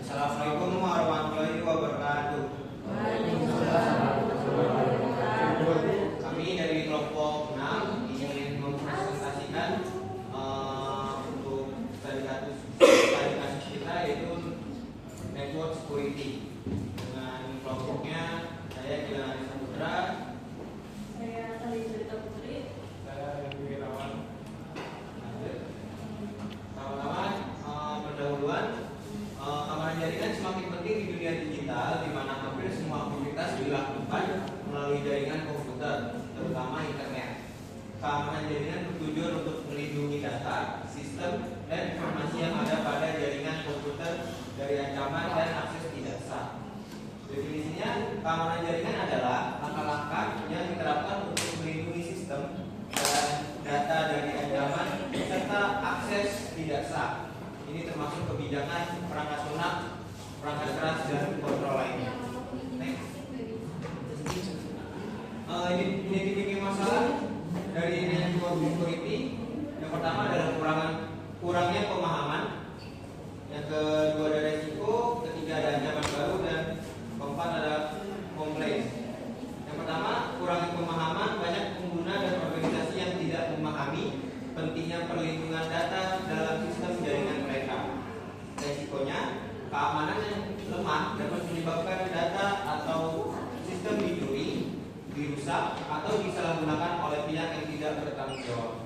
Assalamualaikum warahmatullahi wabarakatuh. Kami dari kelompok 6 ingin mempresentasikan untuk studi kasus kita, yaitu network security. Dengan kelompoknya saya Gilang Saputra, saya Tali Cerita Putri, saya Dewi Wirawan. Sama-sama pendahuluan. Keamanan jaringan semakin penting di dunia digital, di mana hampir semua aktivitas dilakukan melalui jaringan komputer, terutama internet. Keamanan jaringan bertujuan untuk melindungi data, sistem, dan informasi yang ada pada jaringan komputer dari ancaman dan akses tidak sah. Definisinya, keamanan jaringan adalah langkah-langkah yang diterapkan untuk melindungi sistem dan data dari ancaman serta akses tidak sah. Ini termasuk kebijakan perangkat lunak, perangkat keras, dan kontrol lainnya. Identifikasi masalah dari network security. Yang pertama adalah kurangnya pemahaman. Yang kedua ada resiko, ketiga ada ancaman baru, dan keempat ada komplain. Yang pertama, kurangnya pemahaman. Banyak pengguna dan organisasi yang tidak memahami pentingnya perlindungan data dalam sistem jaringan mereka. Resikonya, keamanan yang lemah dapat menyebabkan data atau sistem dicuri, dirusak, atau disalahgunakan oleh pihak yang tidak bertanggung jawab.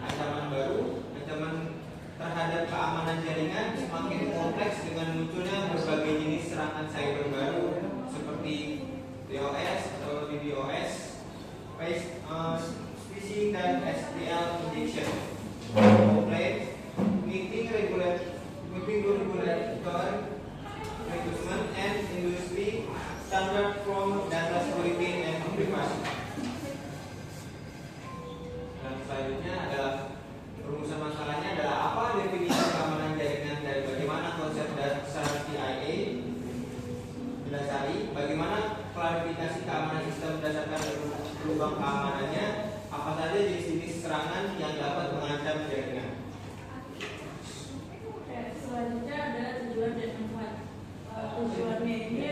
Ancaman baru, ancaman terhadap keamanan jaringan semakin kompleks dengan munculnya berbagai jenis serangan cyber baru seperti DOS atau DDoS, phishing, dan SQL injection. Komplain, meeting regulator requirement and industry standard from data security and privacy. Dan selanjutnya adalah rumusan masalahnya adalah apa definisi keamanan jaringan dan bagaimana konsep dasar CIA didasari, bagaimana klarifikasi keamanan sistem berdasarkan lubang keamanannya, apa saja jenis-jenis serangan yang dapat mengancam jaringan. selanjutnya adalah tujuan dan manfaat. Tujuannya ini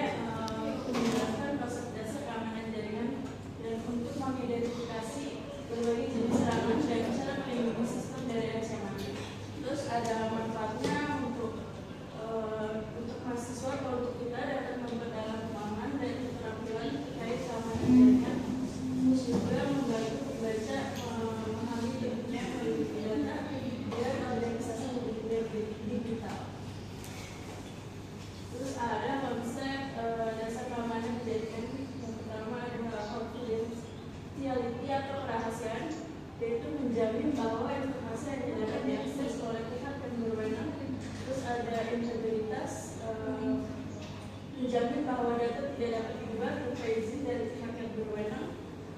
menjelaskan konsep dasar keamanan jaringan dan untuk mengidentifikasi berbagai jenis serangan dan cara melindungi sistem dari ancaman. Terus ada manfaatnya untuk mahasiswa atau untuk kita dapat memperdalam pemahaman dan keterampilan terkait keamanan jaringan. Terus juga membantu pembaca memahami pentingnya melindungi data dan organisasi digital. Terus ada konsep dasar keamanan jaringan. Yang pertama adalah confidentiality atau kerahasiaan, yaitu menjamin bahwa informasi yang dapat diakses oleh pihak yang berwenang. Terus ada integritas, menjamin bahwa data tidak dapat diubah tanpa izin dari pihak yang berwenang.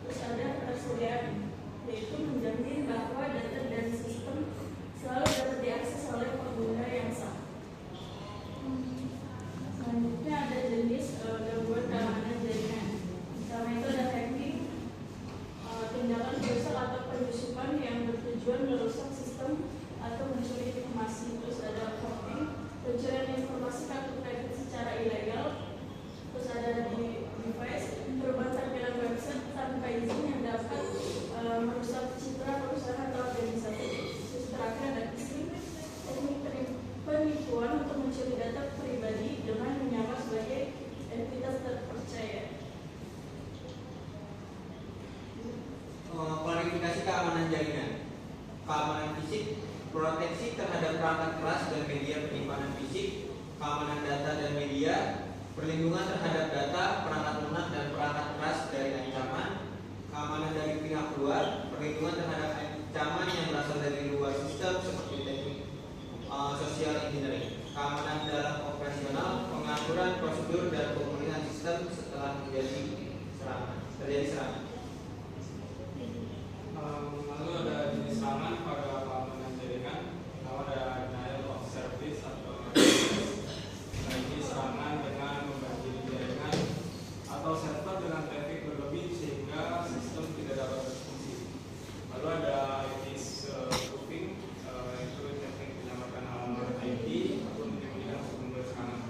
Terus ada ketersediaan, yaitu menjamin bahwa data dan sistem selalu dapat diakses oleh pengguna yang sah. Selanjutnya ada jenis gangguan keamanan jaringan. Pertama itu ada hacking, tindakan merusak atau penyusupan yang bertujuan merusak sistem atau mencuri informasi. Terus ada phishing, pencurian informasi kartu kredit secara ilegal. Terus ada device, perubahan tampilan website tanpa izin yang dapat merusak citra perusahaan atau organisasi. Terus terakhir ada phishing, teknik penipuan untuk mencuri data pribadi dengan menyamar sebagai entitas terpercaya. Klarifikasi keamanan jaringan. Keamanan fisik, proteksi terhadap perangkat keras dan media penyimpanan fisik, keamanan data dan media, perlindungan terhadap data, perangkat lunak dan perangkat keras dari ancaman, keamanan dari pihak luar, perlindungan terhadap ancaman yang berasal dari luar sistem seperti teknik social engineering, keamanan dalam operasional, pengaturan prosedur dan pemulihan sistem setelah terjadi serangan. Lalu ada jenis serangan pada keamanan jaringan. Pertama ada denial of service atau ini serangan dengan membanjiri jaringan atau server dengan traffic berlebih sehingga sistem tidak dapat berfungsi. Lalu ada spoofing, itu teknik menyamakan alamat IP atau menyembunyikan sumber serangan.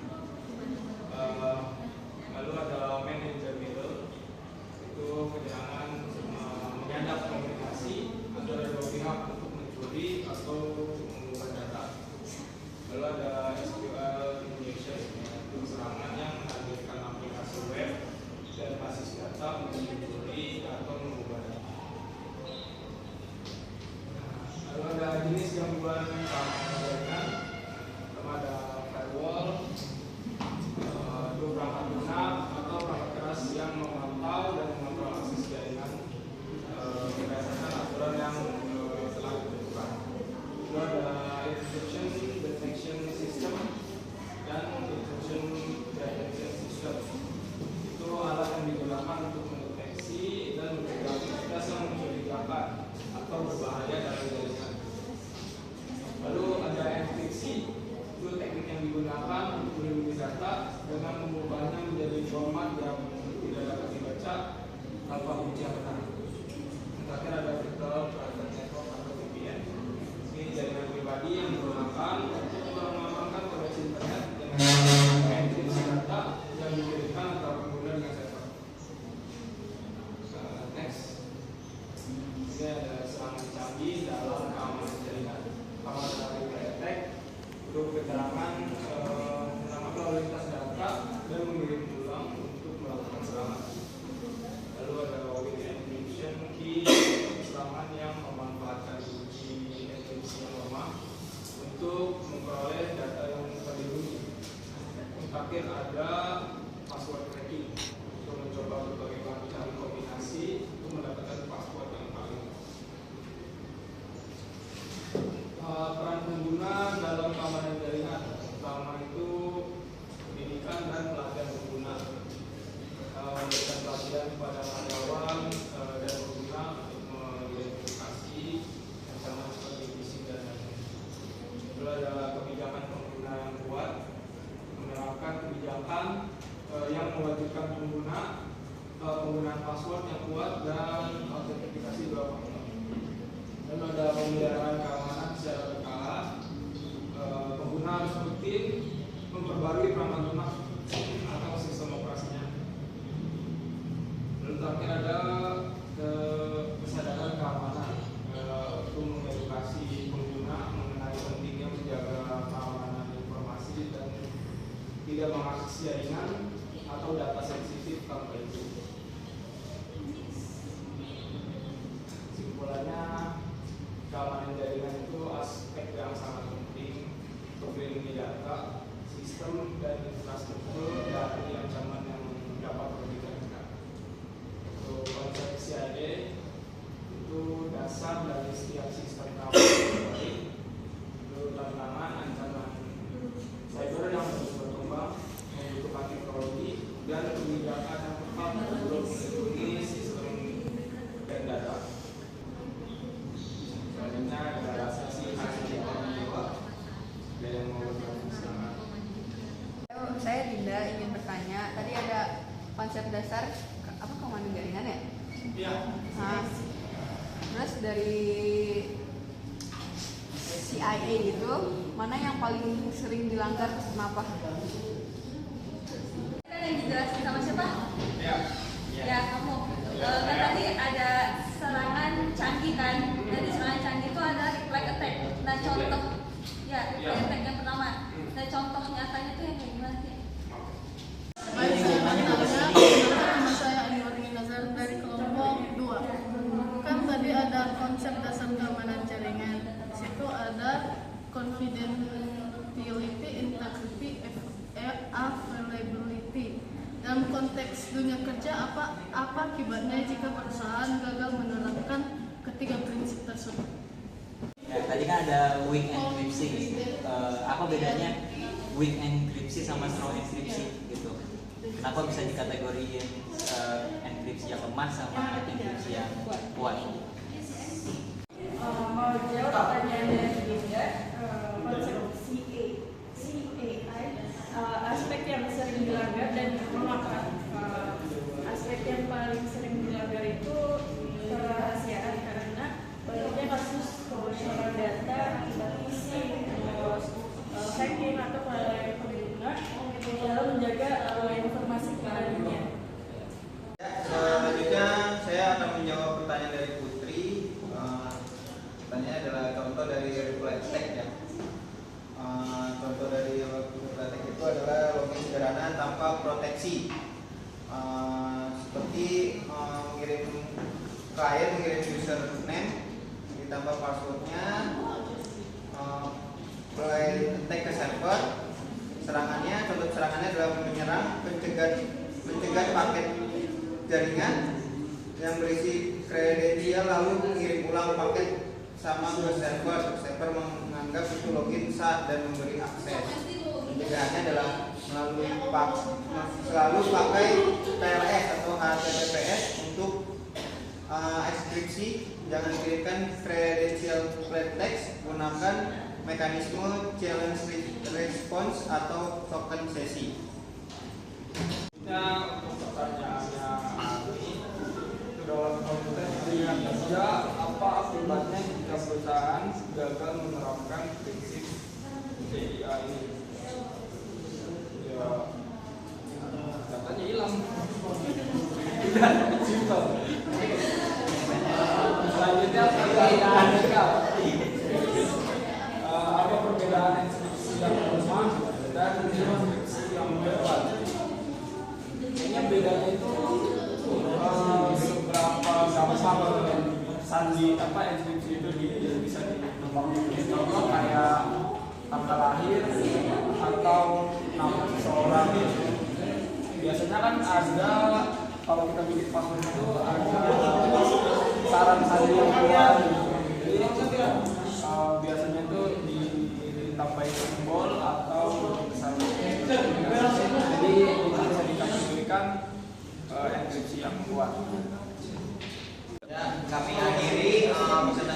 terakhir ada password cracking untuk mencoba berbagai macam kombinasi untuk mendapatkan password yang paling. Peran pengguna dalam keamanan jaringan pertama itu pendidikan dan pelatihan pengguna, memberikan pelatihan kepada karyawan dan pengguna untuk mengidentifikasi ancaman seperti phishing dan lain-lain. Kedua adalah kebijakan pengguna yang kuat, menerapkan kebijakan yang mewajibkan pengguna penggunaan password yang kuat dan autentifikasi dua faktor. Dan ada pemeliharaan keamanan secara berkala. Pengguna harus rutin memperbarui perangkat lunak atau sistem operasinya. Dan terakhir ada kesadaran keamanan untuk mengedukasi pengguna mengenai pentingnya menjaga keamanan informasi dan tidak mengakses jaringan atau data sensitif tanpa izin. Kesimpulannya, keamanan jaringan itu aspek yang sangat penting untuk melindungi data, sistem, dan infrastruktur dari ancaman yang dapat merugikan. Untuk konsep CID itu dasar dari setiap sistem keamanan baik. Untuk tantangan ancaman cyber yang terus berkembang membutuhkan teknologi dan kebijakan yang tepat untuk melindungi sistem dan data. Selanjutnya ada sesi jawab. Ada yang mau bertanya? Silakan. Saya Dinda ingin bertanya. Tadi ada konsep dasar apa keamanan jaringan ya? Iya. Nah, terus dari CIA itu mana yang paling sering dilanggar? Kenapa? Kan yang dijelasin sama siapa? Iya. Ya kamu. Kan tadi ada serangan canggih kan? Dari serangan canggih itu ada reply attack. Nah contoh, ya reply attack yang pertama. Nah contoh nyatanya tuh yang kayak gimana sih? Baik, saya bertanya, nama saya Ainuri Nazar dari kelompok 2. Kan tadi ada konsep dasar keamanan jaringan. Di situ ada confidentiality, integrity, availability. Dalam konteks dunia kerja, apa akibatnya jika perusahaan gagal menerapkan ketiga prinsip tersebut? Ya, tadi kan ada weak encryption. Apa bedanya weak encryption sama strong encryption gitu? Kenapa bisa dikategoriin enkripsi yang lemah sama enkripsi yang kuat? Mau jawab pertanyaan dari Dinda, konsep CAI, aspek yang sering dilanggar dan mengapa? Aspek yang paling sering dilanggar itu kerahasiaan, karena banyaknya kasus kebocoran data akibat phishing, terus hacking atau kelalaian pengguna dalam menjaga informasi pribadinya. Selanjutnya saya akan menjawab pertanyaan dari Putri. Pertanyaannya adalah contoh dari reply attack ya. Contoh dari reply attack itu adalah login sederhana tanpa proteksi. Seperti klien mengirim username ditambah passwordnya, mulai attack ke server. Contoh serangannya adalah mencegat paket jaringan yang berisi kredensial lalu mengirim ulang paket sama ke server. Server menganggap itu login sah dan memberi akses. Pencegahannya adalah selalu pakai TLS atau HTTPS untuk enkripsi. Jangan kirimkan kredensial plain text. Gunakan mekanisme challenge response atau token sesi. Nah, untuk pertanyaannya ini, dalam konteks dunia kerja, apa akibatnya jika perusahaan gagal menerapkan prinsip CIA ini? Ya, datanya hilang. Tidak, simpel. Selanjutnya perbedaan apa perbedaan enkripsi yang lemah dan enkripsi yang hebat? Kayaknya bedanya itu seberapa gampang sandi enkripsi itu bisa ditembak. Contoh kayak tanggal lahir atau nama seseorang biasanya kan ada, kalau kita bikin password itu ada saran-saran yang keluar gitu. Jadi biasanya itu ditambahin simbol atau besar. Jadi itu bisa dikategorikan enkripsi yang kuat. Ya, kami akhiri presentasi